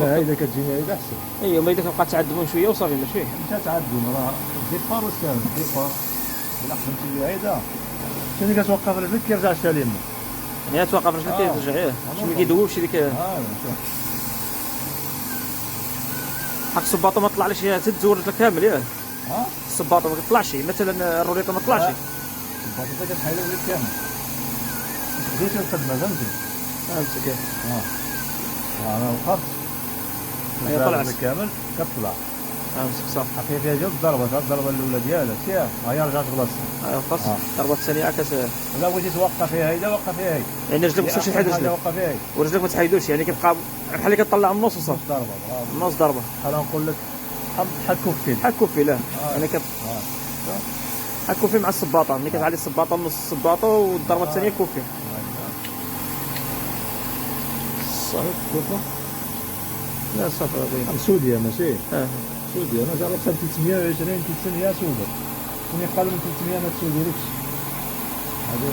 لا اذا كتجيني هيدا احسن. ايوا ما اذا كنبقى تعذبون شويه وصافي ماشي. انت تعدم راه الديبار والسالم الديبار الا خدمتي بها هيدا ثاني كتوقف رجلك كيرجع السليم. يعني توقف رجلك كيرجع ياه شي ما كيدوبش ديك شوف حق الصباطه ما طلعليش تزور رجلك كامل ياه. الصباطه ما كطلعش مثلا الروليطه ما طلعش. الصباطه كتحيد رجلك كامل بديتي الخدمه فهمتي. فهمتك انا وقفت هي طلعت كامل كتطلع. فهمتك صح. حقيقة فيها جوج ضربات، الضربة الأولى ديالها سير ها رجعت بلاصتها. ايوا خلاص الضربه الثانيه عكس. إلا بغيتي توقف فيها هيدا وقف فيها هي. يعني رجلك ما خصكش تحيد رجلك. وقف فيها هي. ورجلك ما تحيدوش يعني كيبقى بحال اللي كطلع النص وصافي. ضربة النص ضربه. بحال نقول لك حكوا فيه. حكوا فيه لا يعني حكوا فيه مع الصباطه ملي كتعلي الصباطه نص الصباطه والضربه الثانيه كوفي. صافي كوفا. لا صافي باين. سودية ماشي. سودية أنا جربتها ب 320 300 سودة. ملي قالوا من 300 ما تسوديلكش. هذا